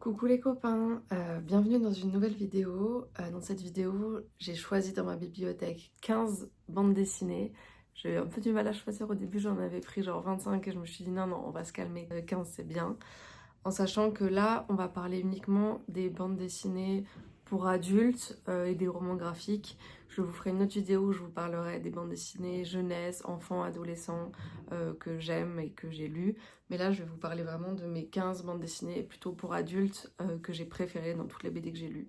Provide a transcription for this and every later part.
Coucou les copains, bienvenue dans une nouvelle vidéo. Dans cette vidéo, j'ai choisi dans ma bibliothèque 15 bandes dessinées. J'ai eu un peu du mal à choisir au début, j'en avais pris genre 25 et je me suis dit non, on va se calmer, 15 c'est bien. En sachant que là, on va parler uniquement des bandes dessinées pour adultes et des romans graphiques. Je vous ferai une autre vidéo où je vous parlerai des bandes dessinées jeunesse, enfants, adolescents que j'aime et que j'ai lues. Mais là, je vais vous parler vraiment de mes 15 bandes dessinées plutôt pour adultes que j'ai préférées dans toutes les BD que j'ai lues.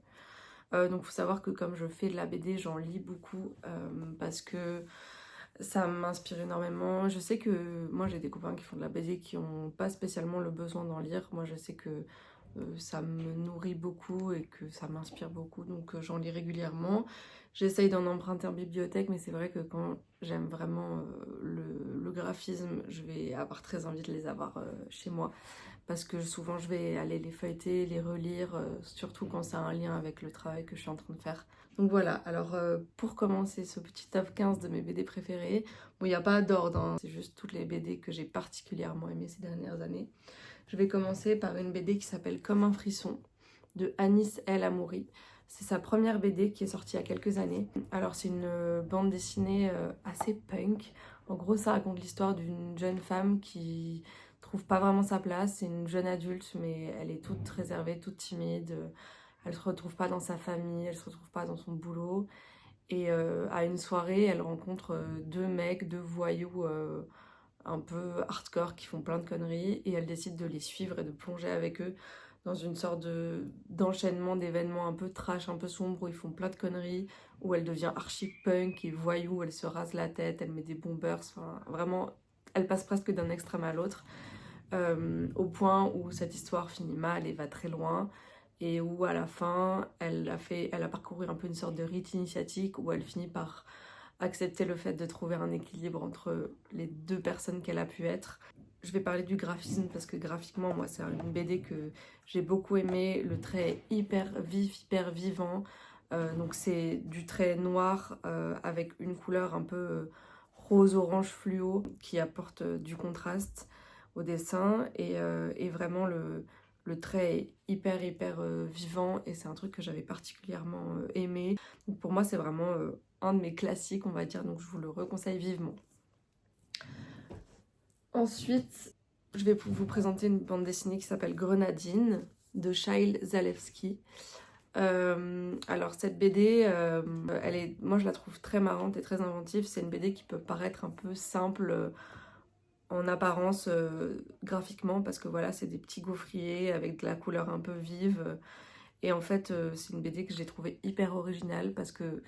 Donc, il faut savoir que comme je fais de la BD, j'en lis beaucoup parce que ça m'inspire énormément. Je sais que moi j'ai des copains qui font de la BD qui n'ont pas spécialement le besoin d'en lire. Moi je sais que ça me nourrit beaucoup et que ça m'inspire beaucoup, donc j'en lis régulièrement. J'essaye d'en emprunter en bibliothèque, mais c'est vrai que quand j'aime vraiment le graphisme, je vais avoir très envie de les avoir chez moi. Parce que souvent je vais aller les feuilleter, les relire, surtout quand ça a un lien avec le travail que je suis en train de faire. Donc voilà, alors pour commencer ce petit top 15 de mes BD préférées, bon il n'y a pas d'ordre, hein, c'est juste toutes les BD que j'ai particulièrement aimées ces dernières années. Je vais commencer par une BD qui s'appelle Comme un frisson de Anis El Amouri. C'est sa première BD qui est sortie il y a quelques années. Alors c'est une bande dessinée assez punk. En gros ça raconte l'histoire d'une jeune femme qui trouve pas vraiment sa place. C'est une jeune adulte mais elle est toute réservée, toute timide. Elle se retrouve pas dans sa famille, elle se retrouve pas dans son boulot. Et à une soirée, elle rencontre deux mecs, deux voyous un peu hardcore qui font plein de conneries et elle décide de les suivre et de plonger avec eux dans une sorte d'enchaînement d'événements un peu trash, un peu sombre où ils font plein de conneries, où elle devient archi punk et voyou, elle se rase la tête, elle met des bombers, enfin vraiment, elle passe presque d'un extrême à l'autre, au point où cette histoire finit mal et va très loin. Et où à la fin, elle a parcouru un peu une sorte de rite initiatique où elle finit par accepter le fait de trouver un équilibre entre les deux personnes qu'elle a pu être. Je vais parler du graphisme parce que graphiquement, moi, c'est une BD que j'ai beaucoup aimé. Le trait est hyper vif, hyper vivant. Donc c'est du trait noir avec une couleur un peu rose-orange fluo qui apporte du contraste au dessin. Et vraiment, le trait est hyper vivant et c'est un truc que j'avais particulièrement aimé. Donc pour moi, c'est vraiment un de mes classiques, on va dire, donc je vous le reconseille vivement. Ensuite, je vais vous présenter une bande dessinée qui s'appelle Grenadine de Shail Zalewski. Alors cette BD, moi je la trouve très marrante et très inventive. C'est une BD qui peut paraître un peu simple en apparence graphiquement parce que voilà, c'est des petits gaufriers avec de la couleur un peu vive. Et en fait, c'est une BD que j'ai trouvée hyper originale parce que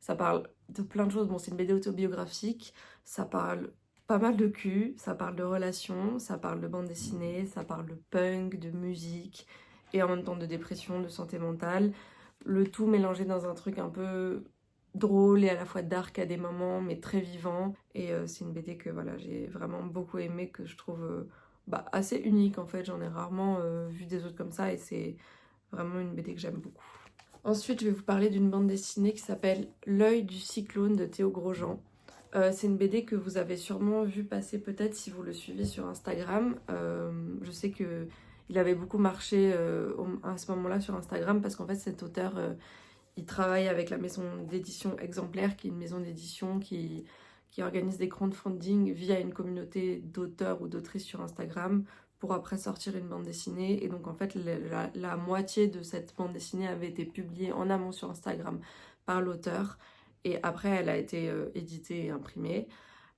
ça parle de plein de choses. Bon, c'est une BD autobiographique, ça parle pas mal de cul, ça parle de relations, ça parle de bande dessinée, ça parle de punk, de musique, et en même temps de dépression, de santé mentale. Le tout mélangé dans un truc un peu drôle et à la fois dark à des moments, mais très vivant. Et c'est une BD que voilà, j'ai vraiment beaucoup aimé, que je trouve assez unique en fait. J'en ai rarement vu des autres comme ça et c'est vraiment une BD que j'aime beaucoup. Ensuite, je vais vous parler d'une bande dessinée qui s'appelle L'œil du cyclone de Théo Grosjean. C'est une BD que vous avez sûrement vu passer peut-être si vous le suivez sur Instagram. Je sais que il avait beaucoup marché à ce moment-là sur Instagram parce qu'en fait cet auteur, il travaille avec la maison d'édition Exemplaire, qui est une maison d'édition qui organise des crowdfunding via une communauté d'auteurs ou d'autrices sur Instagram pour après sortir une bande dessinée. Et donc en fait la moitié de cette bande dessinée avait été publiée en amont sur Instagram par l'auteur et après elle a été éditée et imprimée.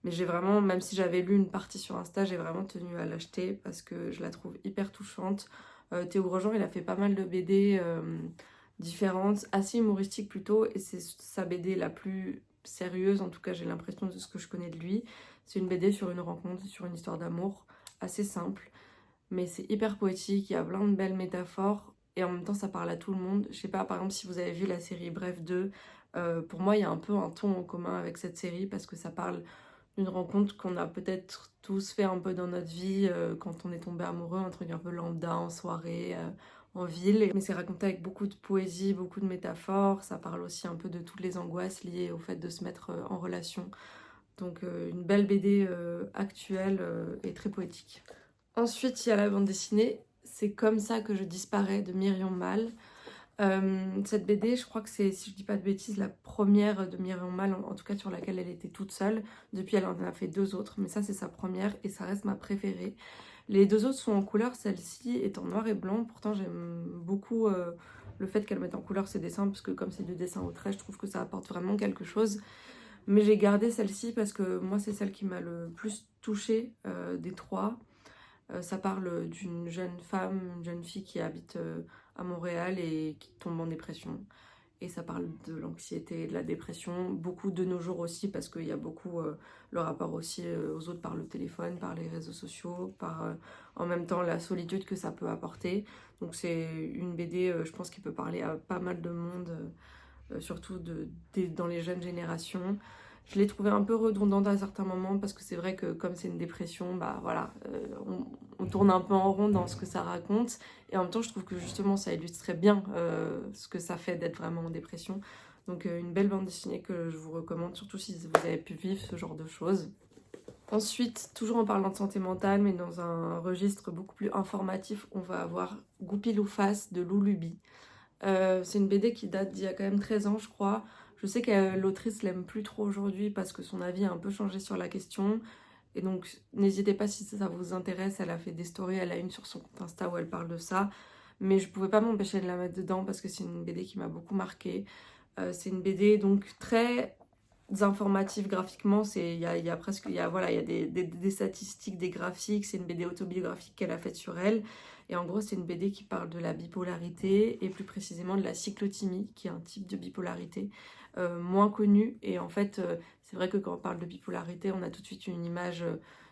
Mais j'ai vraiment, même si j'avais lu une partie sur Insta, j'ai vraiment tenu à l'acheter parce que je la trouve hyper touchante. Théo Grosjean, il a fait pas mal de BD différentes, assez humoristiques plutôt, et c'est sa BD la plus sérieuse, en tout cas j'ai l'impression de ce que je connais de lui. C'est une BD sur une rencontre, sur une histoire d'amour, assez simple, mais c'est hyper poétique, il y a plein de belles métaphores, et en même temps ça parle à tout le monde. Je sais pas, par exemple si vous avez vu la série Bref 2, pour moi il y a un peu un ton en commun avec cette série, parce que ça parle d'une rencontre qu'on a peut-être tous fait un peu dans notre vie quand on est tombé amoureux, un truc un peu lambda en soirée, en ville. Mais c'est raconté avec beaucoup de poésie, beaucoup de métaphores. Ça parle aussi un peu de toutes les angoisses liées au fait de se mettre en relation. Donc une belle BD actuelle et très poétique. Ensuite, il y a la bande dessinée. C'est comme ça que je disparais de Myriam Mal. Cette BD, je crois que c'est, si je dis pas de bêtises, la première de Myriam Mal, en tout cas sur laquelle elle était toute seule. Depuis, elle en a fait 2 autres, mais ça c'est sa première et ça reste ma préférée. Les 2 autres sont en couleur, celle-ci est en noir et blanc. Pourtant, j'aime beaucoup le fait qu'elle mette en couleur ses dessins, parce que comme c'est du dessin au trait, je trouve que ça apporte vraiment quelque chose. Mais j'ai gardé celle-ci parce que moi, c'est celle qui m'a le plus touchée des 3. Ça parle d'une jeune femme, une jeune fille qui habite à Montréal et qui tombe en dépression. Et ça parle de l'anxiété et de la dépression, beaucoup de nos jours aussi, parce qu'il y a beaucoup le rapport aussi aux autres par le téléphone, par les réseaux sociaux, par en même temps la solitude que ça peut apporter. Donc c'est une BD, je pense, qui peut parler à pas mal de monde, surtout dans les jeunes générations. Je l'ai trouvée un peu redondante à certains moments parce que c'est vrai que comme c'est une dépression, bah voilà, on tourne un peu en rond dans ce que ça raconte. Et en même temps, je trouve que justement ça illustrait bien ce que ça fait d'être vraiment en dépression. Donc une belle bande dessinée que je vous recommande, surtout si vous avez pu vivre ce genre de choses. Ensuite, toujours en parlant de santé mentale, mais dans un registre beaucoup plus informatif, on va avoir Goupil-ou-Face de Lou Luby. C'est une BD qui date d'il y a quand même 13 ans, je crois. Je sais que l'autrice l'aime plus trop aujourd'hui parce que son avis a un peu changé sur la question. Et donc, n'hésitez pas si ça vous intéresse. Elle a fait des stories, elle a une sur son compte Insta où elle parle de ça. Mais je pouvais pas m'empêcher de la mettre dedans parce que c'est une BD qui m'a beaucoup marquée. C'est une BD donc très informative graphiquement. Il y a presque, voilà, il y a des statistiques, des graphiques. C'est une BD autobiographique qu'elle a faite sur elle. Et en gros, c'est une BD qui parle de la bipolarité et plus précisément de la cyclothymie, qui est un type de bipolarité moins connu. Et en fait, c'est vrai que quand on parle de bipolarité, on a tout de suite une image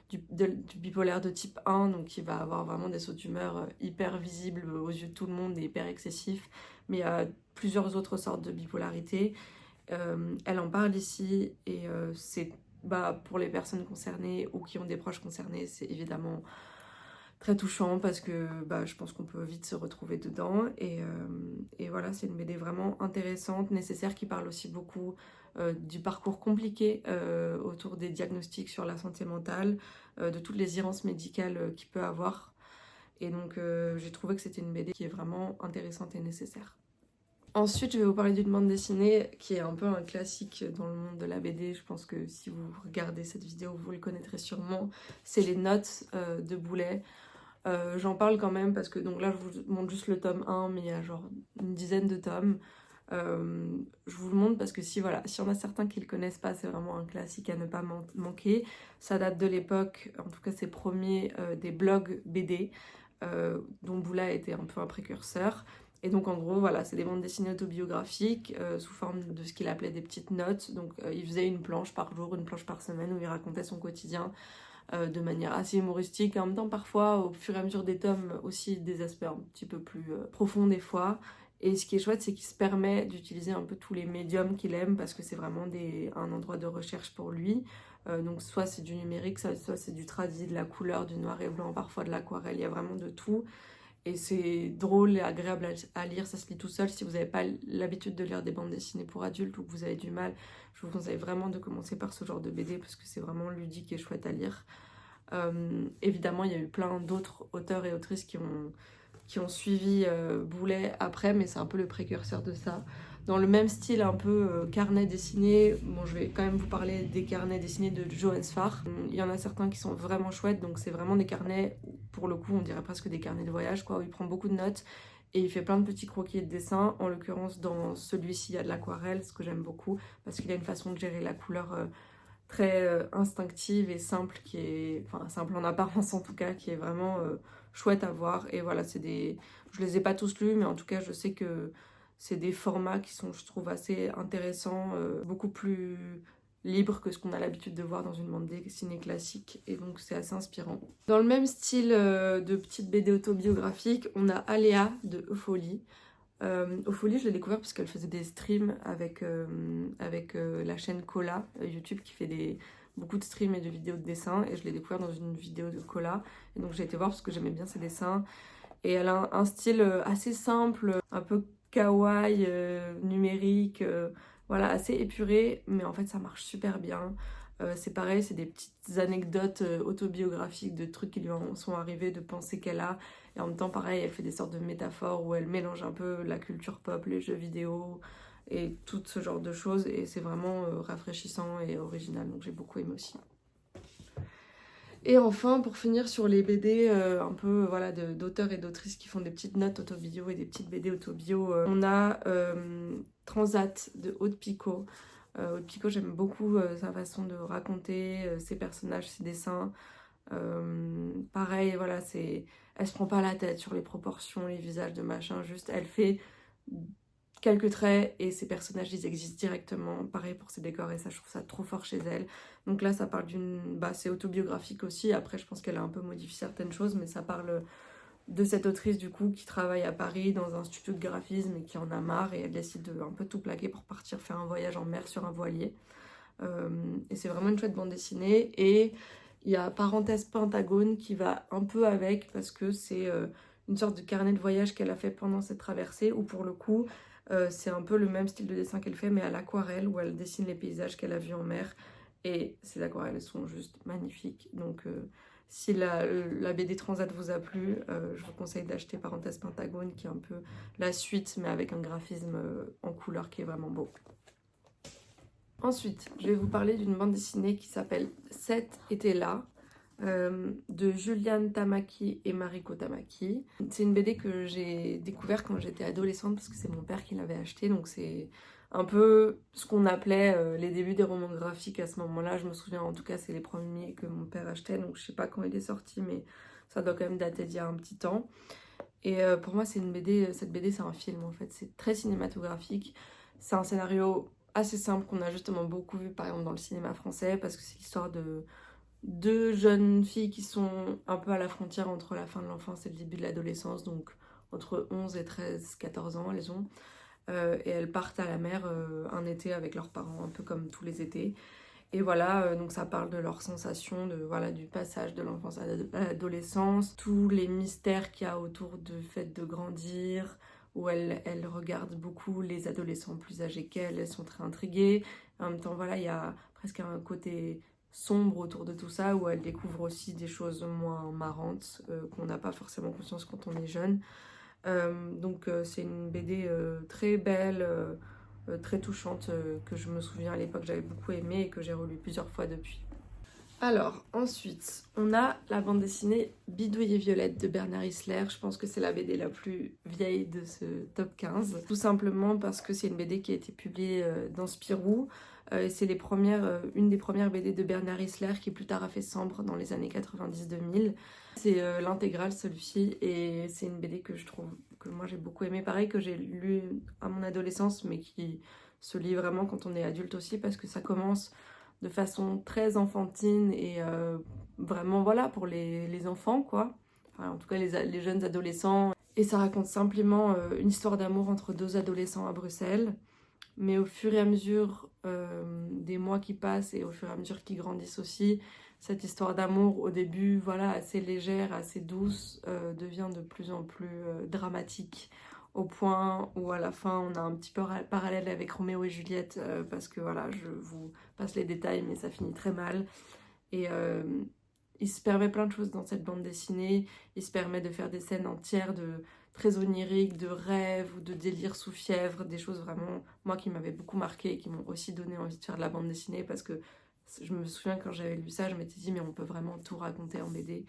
du bipolaire de type 1, donc qui va avoir vraiment des sauts d'humeur hyper visibles aux yeux de tout le monde et hyper excessifs. Mais il y a plusieurs autres sortes de bipolarité. Elle en parle ici et c'est pour les personnes concernées ou qui ont des proches concernés, c'est évidemment très touchant parce que je pense qu'on peut vite se retrouver dedans et voilà, c'est une BD vraiment intéressante, nécessaire, qui parle aussi beaucoup du parcours compliqué autour des diagnostics sur la santé mentale, de toutes les errances médicales qu'il peut avoir, et donc j'ai trouvé que c'était une BD qui est vraiment intéressante et nécessaire. Ensuite, je vais vous parler d'une bande dessinée qui est un peu un classique dans le monde de la BD. Je pense que si vous regardez cette vidéo, vous le connaîtrez sûrement. C'est Les Notes de Boulet. J'en parle quand même parce que donc là, je vous montre juste le tome 1, mais il y a genre une dizaine de tomes. Je vous le montre parce que si y en a certains qui le connaissent pas, c'est vraiment un classique à ne pas manquer. Ça date de l'époque, en tout cas c'est premier, des blogs BD, dont Boulet était un peu un précurseur. Et donc en gros, voilà, c'est des bandes dessinées autobiographiques sous forme de ce qu'il appelait des petites notes. Donc il faisait une planche par jour, une planche par semaine où il racontait son quotidien de manière assez humoristique. Et en même temps, parfois, au fur et à mesure des tomes, aussi des aspects un petit peu plus profonds des fois. Et ce qui est chouette, c'est qu'il se permet d'utiliser un peu tous les médiums qu'il aime parce que c'est vraiment un endroit de recherche pour lui. Donc soit c'est du numérique, soit c'est du tradi, de la couleur, du noir et blanc, parfois de l'aquarelle, il y a vraiment de tout. Et c'est drôle et agréable à lire, ça se lit tout seul. Si vous n'avez pas l'habitude de lire des bandes dessinées pour adultes ou que vous avez du mal, je vous conseille vraiment de commencer par ce genre de BD parce que c'est vraiment ludique et chouette à lire. Évidemment, il y a eu plein d'autres auteurs et autrices qui ont suivi Boulet après, mais c'est un peu le précurseur de ça. Dans le même style, un peu carnet dessiné, bon, je vais quand même vous parler des carnets dessinés de Johannes Farr. Il y en a certains qui sont vraiment chouettes, donc c'est vraiment des carnets, pour le coup, on dirait presque des carnets de voyage, quoi, où il prend beaucoup de notes et il fait plein de petits croquis et de dessins. En l'occurrence, dans celui-ci, il y a de l'aquarelle, ce que j'aime beaucoup, parce qu'il a une façon de gérer la couleur très instinctive et simple, enfin simple en apparence en tout cas, qui est vraiment chouette à voir. Et voilà, je les ai pas tous lus, mais en tout cas je sais que c'est des formats qui sont, je trouve, assez intéressants, beaucoup plus libres que ce qu'on a l'habitude de voir dans une bande dessinée classique, et donc c'est assez inspirant. Dans le même style de petite BD autobiographique, on a Aléa de Eupholie. Eupholie, je l'ai découvert parce qu'elle faisait des streams avec la chaîne Cola YouTube, qui fait beaucoup de streams et de vidéos de dessin, et je l'ai découvert dans une vidéo de Cola, et donc j'ai été voir parce que j'aimais bien ses dessins. Et elle a un style assez simple, un peu kawaii, numérique, voilà, assez épuré, mais en fait ça marche super bien. C'est pareil, c'est des petites anecdotes autobiographiques de trucs qui lui en sont arrivés, de pensées qu'elle a. Et en même temps, pareil, elle fait des sortes de métaphores où elle mélange un peu la culture pop, les jeux vidéo et tout ce genre de choses. Et c'est vraiment rafraîchissant et original, donc j'ai beaucoup aimé aussi. Et enfin, pour finir sur les BD un peu voilà, d'auteurs et d'autrices qui font des petites notes autobio et des petites BD autobio, on a Transat de Aude Picot. Aude Picot, j'aime beaucoup sa façon de raconter ses personnages, ses dessins. Pareil, voilà, elle se prend pas la tête sur les proportions, les visages de machin, juste elle fait quelques traits et ses personnages ils existent directement. Pareil pour ses décors et ça, je trouve ça trop fort chez elle. Donc là, ça parle c'est autobiographique aussi. Après, je pense qu'elle a un peu modifié certaines choses, mais ça parle de cette autrice du coup qui travaille à Paris dans un studio de graphisme et qui en a marre et elle décide de un peu tout plaquer pour partir faire un voyage en mer sur un voilier. Et c'est vraiment une chouette bande dessinée. Et il y a Parenthèse Pentagone qui va un peu avec parce que c'est une sorte de carnet de voyage qu'elle a fait pendant cette traversée où pour le coup c'est un peu le même style de dessin qu'elle fait mais à l'aquarelle où elle dessine les paysages qu'elle a vus en mer et ces aquarelles sont juste magnifiques. Donc si la BD Transat vous a plu, je vous conseille d'acheter Parenthèse Pentagone qui est un peu la suite mais avec un graphisme en couleur qui est vraiment beau. Ensuite, je vais vous parler d'une bande dessinée qui s'appelle Seth était là, de Juliane Tamaki et Mariko Tamaki. C'est une BD que j'ai découvert quand j'étais adolescente parce que c'est mon père qui l'avait acheté, donc c'est un peu ce qu'on appelait les débuts des romans graphiques à ce moment-là. Je me souviens, en tout cas, c'est les premiers que mon père achetait, donc je sais pas quand il est sorti, mais ça doit quand même dater d'il y a un petit temps. Et pour moi, c'est une BD, cette BD c'est un film en fait, c'est très cinématographique, c'est un scénario assez simple qu'on a justement beaucoup vu par exemple dans le cinéma français parce que c'est l'histoire de deux jeunes filles qui sont un peu à la frontière entre la fin de l'enfance et le début de l'adolescence, donc entre 11 et 13, 14 ans elles ont, et elles partent à la mer un été avec leurs parents, un peu comme tous les étés. Et voilà, donc ça parle de leurs sensations, voilà, du passage de l'enfance à l'adolescence, tous les mystères qu'il y a autour du fait de grandir, où elle regarde beaucoup les adolescents plus âgés qu'elle, elles sont très intriguées. En même temps, voilà, il y a presque un côté sombre autour de tout ça, où elle découvre aussi des choses moins marrantes, qu'on n'a pas forcément conscience quand on est jeune. Donc c'est une BD très belle, très touchante, que je me souviens à l'époque j'avais beaucoup aimé et que j'ai relu plusieurs fois depuis. Alors ensuite on a la bande dessinée Bidouille et Violette de Bernard Isler. Je pense que c'est la BD la plus vieille de ce top 15, tout simplement parce que c'est une BD qui a été publiée dans Spirou. C'est une des premières BD de Bernard Isler qui plus tard a fait Sambre dans les années 90-2000. C'est l'intégrale celui-ci et c'est une BD que je trouve que moi j'ai beaucoup aimé, pareil que j'ai lu à mon adolescence mais qui se lit vraiment quand on est adulte aussi parce que ça commence de façon très enfantine et vraiment voilà pour les enfants quoi, enfin, en tout cas les jeunes adolescents, et ça raconte simplement une histoire d'amour entre deux adolescents à Bruxelles. Mais au fur et à mesure des mois qui passent et au fur et à mesure qu'ils grandissent aussi, cette histoire d'amour au début voilà assez légère, assez douce, devient de plus en plus dramatique, au point où à la fin on a un petit peu parallèle avec Roméo et Juliette, parce que voilà, je vous passe les détails mais ça finit très mal. Et il se permet plein de choses dans cette bande dessinée. Il se permet de faire des scènes entières de très oniriques, de rêves ou de délire sous fièvre, des choses vraiment, moi, qui m'avaient beaucoup marqué et qui m'ont aussi donné envie de faire de la bande dessinée parce que je me souviens quand j'avais lu ça, je m'étais dit mais on peut vraiment tout raconter en BD.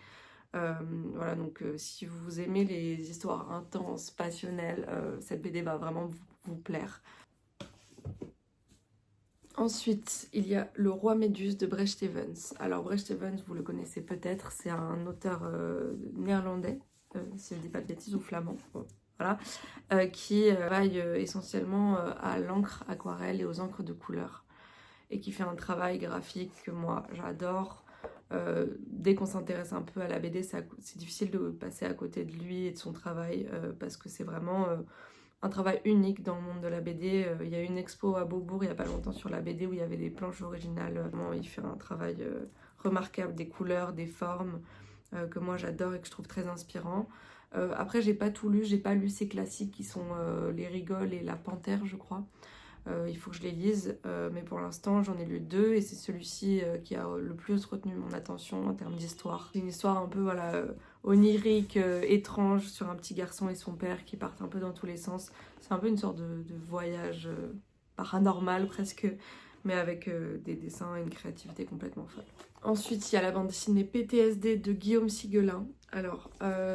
Voilà, donc si vous aimez les histoires intenses, passionnelles, cette BD va vraiment vous plaire. Ensuite, il y a Le Roi Méduse de Brecht Evans. Alors Brecht Evans, vous le connaissez peut-être, c'est un auteur néerlandais, si je ne dis pas de bêtises, ou flamand, bon, voilà, qui travaille essentiellement à l'encre aquarelle et aux encres de couleur, et qui fait un travail graphique que moi j'adore. Dès qu'on s'intéresse un peu à la BD, c'est difficile de passer à côté de lui et de son travail, parce que c'est vraiment un travail unique dans le monde de la BD. Il y a eu une expo à Beaubourg il n'y a pas longtemps sur la BD où il y avait des planches originales. Vraiment, il fait un travail remarquable, des couleurs, des formes, que moi j'adore et que je trouve très inspirant. Après, j'ai pas tout lu, j'ai pas lu ces classiques qui sont Les Rigoles et La Panthère, je crois. Il faut que je les lise, mais pour l'instant j'en ai lu 2 et c'est celui-ci qui a le plus retenu mon attention en termes d'histoire. C'est une histoire un peu voilà, onirique, étrange sur un petit garçon et son père qui partent un peu dans tous les sens. C'est un peu une sorte de voyage paranormal presque, mais avec des dessins et une créativité complètement folle. Ensuite, il y a la bande dessinée PTSD de Guillaume Siguelin. Alors,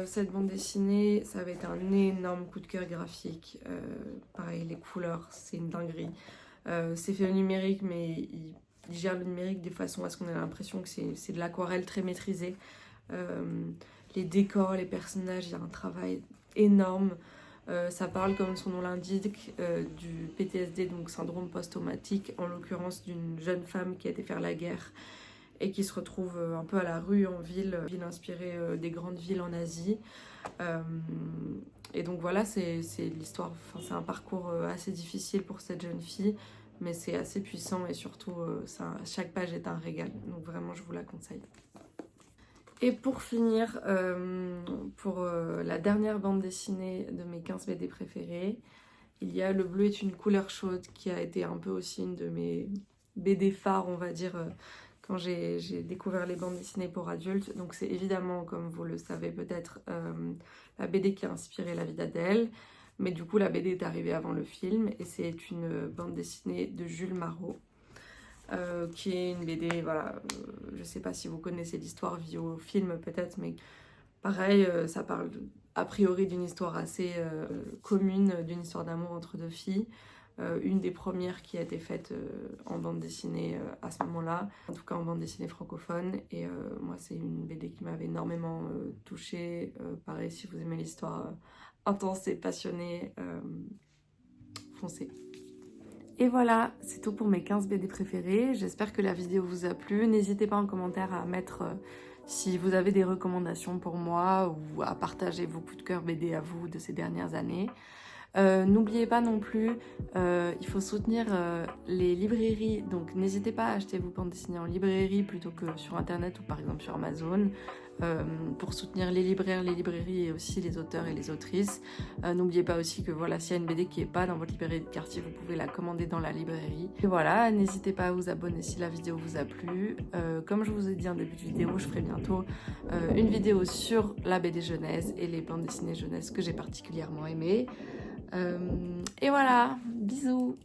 cette bande dessinée, ça va être un énorme coup de cœur graphique. Pareil, les couleurs, c'est une dinguerie. C'est fait au numérique, mais il gère le numérique de façon à ce qu'on ait l'impression que c'est de l'aquarelle très maîtrisée. Les décors, les personnages, il y a un travail énorme. Ça parle, comme son nom l'indique, du PTSD, donc syndrome post-traumatique, en l'occurrence d'une jeune femme qui a été faire la guerre et qui se retrouve un peu à la rue en ville inspirée des grandes villes en Asie. Et donc voilà, c'est l'histoire, enfin, c'est un parcours assez difficile pour cette jeune fille, mais c'est assez puissant et surtout, chaque page est un régal. Donc vraiment, je vous la conseille. Et pour finir, pour la dernière bande dessinée de mes 15 BD préférées, il y a Le bleu est une couleur chaude, qui a été un peu aussi une de mes BD phares, on va dire, quand j'ai découvert les bandes dessinées pour adultes. Donc c'est évidemment, comme vous le savez peut-être, la BD qui a inspiré La vie d'Adèle. Mais du coup, la BD est arrivée avant le film et c'est une bande dessinée de Jules Marot. Qui est une BD, voilà, je sais pas si vous connaissez l'histoire via au film peut-être, mais pareil, ça parle a priori d'une histoire assez commune, d'une histoire d'amour entre deux filles. Une des premières qui a été faite en bande dessinée à ce moment-là, en tout cas en bande dessinée francophone. Et moi, c'est une BD qui m'avait énormément touchée. Pareil, si vous aimez l'histoire intense et passionnée, foncez. Et voilà, c'est tout pour mes 15 BD préférés. J'espère que la vidéo vous a plu. N'hésitez pas en commentaire à mettre si vous avez des recommandations pour moi ou à partager vos coups de cœur BD à vous de ces dernières années. N'oubliez pas non plus, il faut soutenir les librairies, donc n'hésitez pas à acheter vos bandes dessinées en librairie plutôt que sur internet ou par exemple sur Amazon, pour soutenir les libraires, les librairies et aussi les auteurs et les autrices. N'oubliez pas aussi que voilà, s'il y a une BD qui n'est pas dans votre librairie de quartier, vous pouvez la commander dans la librairie. Et voilà, n'hésitez pas à vous abonner si la vidéo vous a plu. Comme je vous ai dit en début de vidéo, je ferai bientôt une vidéo sur la BD jeunesse et les bandes dessinées jeunesse que j'ai particulièrement aimées. Et voilà, bisous!